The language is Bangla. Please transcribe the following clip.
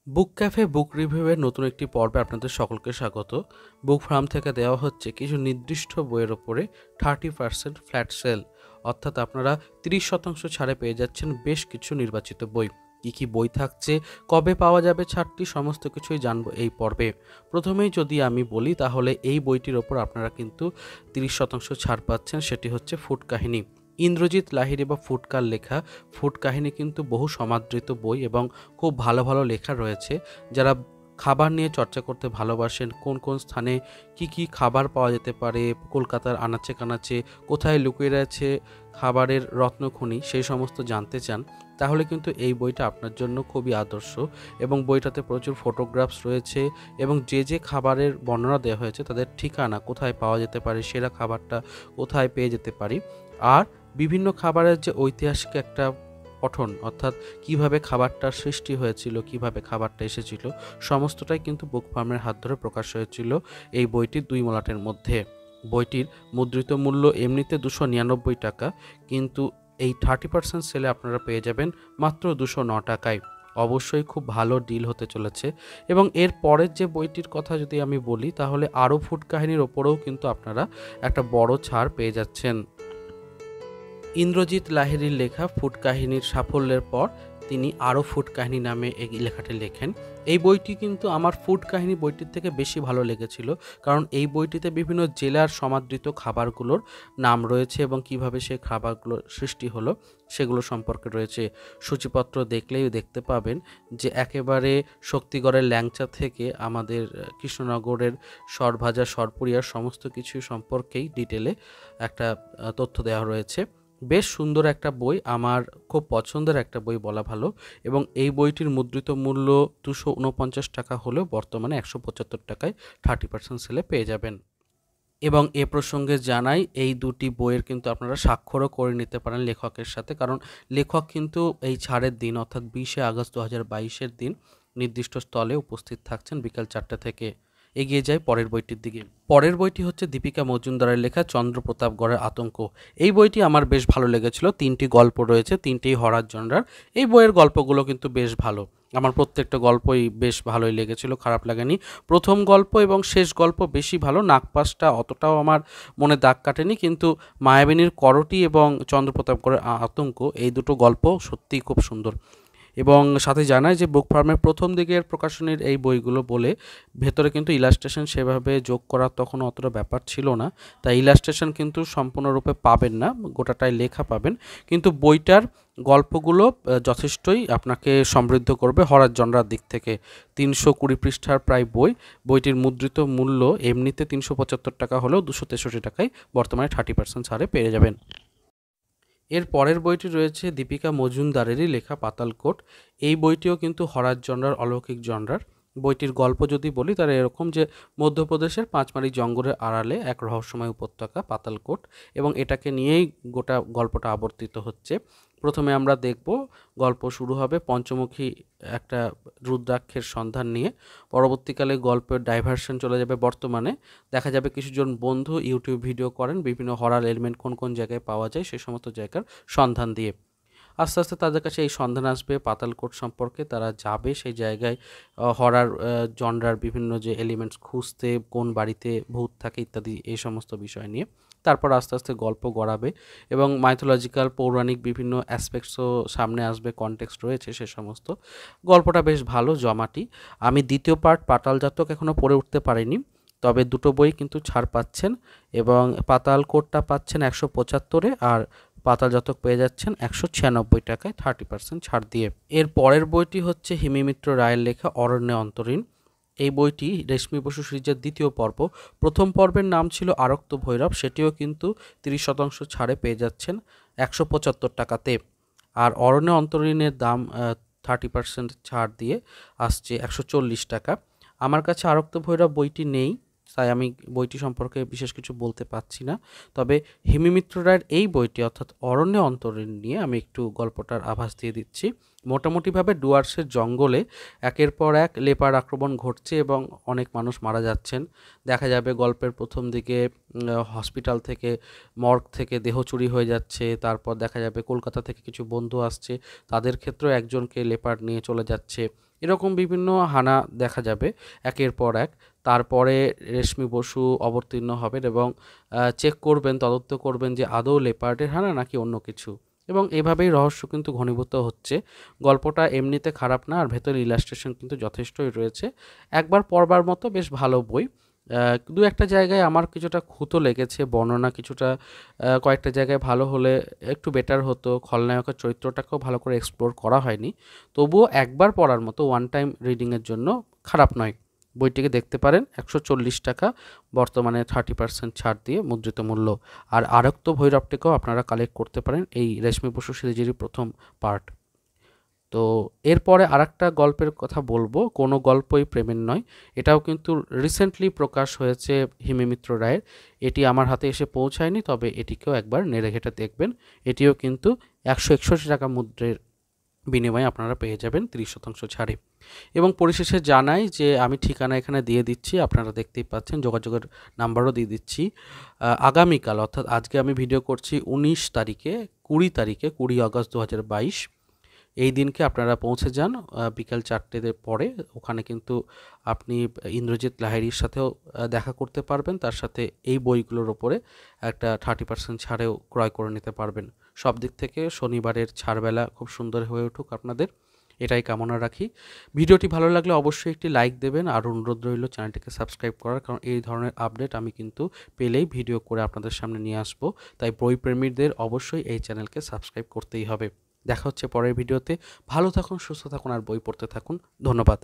বুক ক্যাফে বুক রিভিউয়ের নতুন একটি পর্বে আপনাদের সকলকে স্বাগত। বুক ফার্ম থেকে দেওয়া হচ্ছে কিছু নির্দিষ্ট বইয়ের ওপরে 30% ফ্ল্যাট সেল, অর্থাৎ আপনারা 30% ছাড়ে পেয়ে যাচ্ছেন বেশ কিছু নির্বাচিত বই। কী কী বই থাকছে, কবে পাওয়া যাবে ছাড়টি, সমস্ত কিছুই জানবো এই পর্বে। প্রথমেই যদি আমি বলি তাহলে এই বইটির ওপর আপনারা কিন্তু 30% ছাড় পাচ্ছেন, সেটি হচ্ছে ফুড কাহিনী। ইন্দ্রজিৎ লাহিড়ী বা ফুটকার লেখা ফুড কাহিনী কিন্তু বহু সমাদৃত বই এবং খুব ভালো ভালো লেখা রয়েছে। যারা খাবার নিয়ে চর্চা করতে ভালোবাসেন, কোন কোন স্থানে কি কি খাবার পাওয়া যেতে পারে, কলকাতার আনাচে কানাচে কোথায় লুকিয়ে রয়েছে খাবারের রত্নখনি, সেই সমস্ত জানতে চান, তাহলে কিন্তু এই বইটা আপনার জন্য খুবই আদর্শ। এবং বইটাতে প্রচুর ফটোগ্রাফস রয়েছে এবং যে যে খাবারের বর্ণনা দেওয়া হয়েছে তাদের ঠিকানা, কোথায় পাওয়া যেতে পারে, সেরা খাবারটা কোথায় পেয়ে যেতে পারি, আর বিভিন্ন খাবারের যে ঐতিহাসিক একটা পঠন, অর্থাৎ কিভাবে খাবারটার সৃষ্টি হয়েছিল, কিভাবে খাবারটা এসেছিল, সমস্তটাই কিন্তু বুক ফার্মের হাত ধরে প্রকাশ হয়েছিল এই বইটির 2 মলাটের মধ্যে। বইটির মুদ্রিত মূল্য এমনিতে 299 টাকা, কিন্তু এই 30% সেলে আপনারা পেয়ে যাবেন মাত্র 209 টাকায়। অবশ্যই খুব ভালো ডিল হতে চলেছে। এবং এর পরের যে বইটির কথা যদি আমি বলি, তাহলে আরও ফুড কাহিনীর ওপরেও কিন্তু আপনারা একটা বড় ছাড় পেয়ে যাচ্ছেন। ইন্দ্রজিৎ লাহিড়ীর লেখা ফুড কাহিনীর সাফল্যের পর তিনি আরও ফুড কাহিনী নামে এই লেখাটি লেখেন। এই বইটি কিন্তু আমার ফুড কাহিনী বইটির থেকে বেশি ভালো লেগেছিল, কারণ এই বইটিতে বিভিন্ন জেলার সমাদৃত খাবারগুলোর নাম রয়েছে এবং কিভাবে সেই খাবারগুলোর সৃষ্টি হলো সেগুলো সম্পর্কে রয়েছে। সূচিপত্র দেখলেই দেখতে পাবেন যে একেবারে শক্তিগড়ের ল্যাংচা থেকে আমাদের কৃষ্ণনগরের সরভাজা, সরপুরিয়ার সমস্ত কিছু সম্পর্কেই ডিটেলে একটা তথ্য দেওয়া রয়েছে। বেশ সুন্দর একটা বই, আমার খুব পছন্দের একটা বই বলা ভালো। এবং এই বইটির মুদ্রিত মূল্য 249 টাকা হলেও বর্তমানে 175 টাকায় 30% সেলে পেয়ে যাবেন। এবং এ প্রসঙ্গে জানাই, এই দুটি বইয়ের কিন্তু আপনারা স্বাক্ষরও করে নিতে পারেন লেখকের সাথে, কারণ লেখক কিন্তু এই ছাড়ের দিন অর্থাৎ 20শে আগস্ট 2022-এর দিন নির্দিষ্ট স্থলে উপস্থিত থাকছেন বিকাল 4টা থেকে। এগিয়ে যায় পরের বইটির দিকে। পরের বইটি হচ্ছে দীপিকা মজুমদারের লেখা চন্দ্রপ্রতাপগড়ের আতঙ্ক। এই বইটি আমার বেশ ভালো লেগেছিল। 3টি গল্প রয়েছে, 3টেই হরর জনরার। এই বইয়ের গল্পগুলো কিন্তু বেশ ভালো, আমার প্রত্যেকটা গল্পই বেশ ভালোই লেগেছিল, খারাপ লাগেনি। প্রথম গল্প এবং শেষ গল্প বেশি ভালো, নাগপাশটা অতটাও আমার মনে দাগ কাটেনি, কিন্তু মায়াবিনীর করটি এবং চন্দ্রপ্রতাপগড়ের আতঙ্ক, এই দুটো গল্প সত্যিই খুব সুন্দর। এবং সাথে জানায় যে বুক ফার্মের প্রথম দিকের প্রকাশনীর এই বইগুলো বলে ভেতরে কিন্তু ইলাস্ট্রেশন সেভাবে যোগ করার তখন অতটা ব্যাপার ছিল না, তাই ইলাস্ট্রেশন কিন্তু সম্পূর্ণরূপে পাবেন না, গোটাটাই লেখা পাবেন। কিন্তু বইটার গল্পগুলো যথেষ্টই আপনাকে সমৃদ্ধ করবে হরর জনরার দিক থেকে। 320 পৃষ্ঠার প্রায় বই। বইটির মুদ্রিত মূল্য এমনিতে 375 টাকা হলেও 263 টাকায় বর্তমানে 30% ছাড়ে পেয়ে যাবেন। এর পরের বইটি রয়েছে দীপিকা মজুমদারেরই লেখা পাতালকোট। এই বইটিও কিন্তু হরর জনরার, অলৌকিক জনরার। বইটির গল্প যদি বলি তাহলে এরকম যে মধ্যপ্রদেশের পাঁচমারি জঙ্গলের আড়ালে এক রহস্যময় উপত্যকা পাতালকোট, এবং এটাকে নিয়েই গোটা গল্পটা আবর্তিত হচ্ছে। প্রথমে আমরা দেখব গল্প শুরু হবে পঞ্চমুখী একটা রুদ্রাক্ষের সন্ধান নিয়ে। পরবর্তীকালে গল্পের ডাইভারশন চলে যাবে বর্তমানে। দেখা যাবে কিছুজন বন্ধু ইউটিউব ভিডিও করেন বিভিন্ন হরর এলিমেন্ট কোন কোন জায়গায় পাওয়া যায় সেই সমস্ত জায়গার সন্ধান দিয়ে। আস্তে আস্তে তাদের কাছে এই সন্ধান আসবে পাতালকোট সম্পর্কে, তারা যাবে সেই জায়গায় হরর জনরার বিভিন্ন যে এলিমেন্টস খুঁজতে, কোন বাড়িতে ভূত থাকে ইত্যাদি এই সমস্ত বিষয় নিয়ে। তারপর আস্তে আস্তে গল্প গড়াবে এবং মাইথোলজিক্যাল, পৌরাণিক বিভিন্ন অ্যাসপেক্টসও সামনে আসবে, কনটেক্সট রয়েছে সে সমস্ত। গল্পটা বেশ ভালো, জমাটি। আমি দ্বিতীয় পার্ট পাতাল জাতক এখনও পড়ে উঠতে পারিনি, তবে দুটো বই কিন্তু ছাড় পাচ্ছেন। এবং পাতালকোটটা পাচ্ছেন 175-এ, আর পাতাল জাতক পেয়ে যাচ্ছেন 196 টাকায় 30% ছাড় দিয়ে। এর পরের বইটি হচ্ছে হিমিমিত্র রায়ের লেখা অরণ্যে অন্তরীণ। এই বইটি রেশমি বসু সিরিজের দ্বিতীয় পর্ব। প্রথম পর্বের নাম ছিল আরক্ত ভৈরব, সেটিও কিন্তু 30% ছাড়ে পেয়ে যাচ্ছেন 175 টাকাতে। আর অরণ্যে অন্তরীণের দাম 30% ছাড় দিয়ে আসছে 140 টাকা। আমার কাছে আরক্ত ভৈরব বইটি নেই, তাই আমি বইটি সম্পর্কে বিশেষ কিছু বলতে পারছি না। তবে হিমিমিত্র রায়ের এই বইটি অর্থাৎ অরণ্যে অন্তরীণ নিয়ে আমি একটু গল্পটার আভাস দিয়ে দিচ্ছি। মোটামুটিভাবে ডুয়ার্সের জঙ্গলে একের পর এক লেপার আক্রমণ ঘটছে এবং অনেক মানুষ মারা যাচ্ছেন। দেখা যাবে গল্পের প্রথম দিকে হসপিটাল থেকে, মর্গ থেকে দেহ চুরি হয়ে যাচ্ছে। তারপর দেখা যাবে কলকাতা থেকে কিছু বন্ধু আসছে, তাদের ক্ষেত্রেও একজনকে লেপার নিয়ে চলে যাচ্ছে। এরকম বিভিন্ন হানা দেখা যাবে একের পর এক। তারপরে রেশমি বসু অবতীর্ণ হবেন এবং চেক করবেন, তদন্ত করবেন যে আদৌ লেপার্ডের হানা নাকি অন্য কিছু। এবং এভাবেই রহস্য কিন্তু ঘনীভূত হচ্ছে। গল্পটা এমনিতে খারাপ না, আর ভেতরে ইলাস্ট্রেশন কিন্তু যথেষ্টই রয়েছে। একবার পড়বার মতো বেশ ভালো বই। দু একটা জায়গায় আমার কিছুটা খুঁতো লেগেছে, বর্ণনা কিছুটা কয়েকটা জায়গায় ভালো হলে একটু বেটার হতো, খলনায়কের চরিত্রটাকেও ভালো করে এক্সপ্লোর করা হয়নি। তবুও একবার পড়ার মতো ওয়ান টাইম রিডিংয়ের জন্য খারাপ নয়। বইটিকে দেখতে পারেন, 140 টাকা বর্তমানে 30% ছাড় দিয়ে মুদ্রিত মূল্য। আর আরক্ত ভৈরবটিকেও আপনারা কালেক্ট করতে পারেন, এই রেশমি বসু সিরিজেরই প্রথম পার্ট। তো এরপরে আরেকটা গল্পের কথা বলবো, কোনো গল্পই প্রেমের নয়। এটাও কিন্তু রিসেন্টলি প্রকাশ হয়েছে হিমেমিত্র রায়ের। এটি আমার হাতে এসে পৌঁছায়নি, তবে এটিকেও একবার নেড়ে ঘেটে দেখবেন। এটিও কিন্তু 161 টাকা মুদ্রের বিনিময়ে আপনারা পেয়ে যাবেন 30% ছাড়ে। এবং পরিশেষে জানাই যে আমি ঠিকানা এখানে দিয়ে দিচ্ছি, আপনারা দেখতেই পাচ্ছেন, যোগাযোগের নাম্বারও দিয়ে দিচ্ছি। আগামীকাল অর্থাৎ আজকে আমি ভিডিও করছি 19 তারিখে, 20 আগস্ট 2022, এই দিনকে আপনারা পৌঁছে যান বিকাল 4টের পরে। ওখানে কিন্তু আপনি ইন্দ্রজিৎ লাহিড়ীর সাথেও দেখা করতে পারবেন, তার সাথে এই বইগুলোর ওপরে একটা 30% ছাড়েও ক্রয় করে নিতে পারবেন। সব দিক থেকে শনিবারের ছাড়বেলা খুব সুন্দর হয়ে উঠুক আপনাদের, এটাই কামনা রাখি। ভিডিওটি ভালো লাগলে অবশ্যই একটি লাইক দেবেন, আর অনুরোধ রইল চ্যানেলটিকে সাবস্ক্রাইব করার, কারণ এই ধরনের আপডেট আমি কিন্তু পেলেই ভিডিও করে আপনাদের সামনে নিয়ে আসবো। তাই বই প্রেমীদের অবশ্যই এই চ্যানেলকে সাবস্ক্রাইব করতেই হবে। দেখা হচ্ছে পরের ভিডিওতে। ভালো থাকুন, সুস্থ থাকুন, আর বই পড়তে থাকুন। ধন্যবাদ।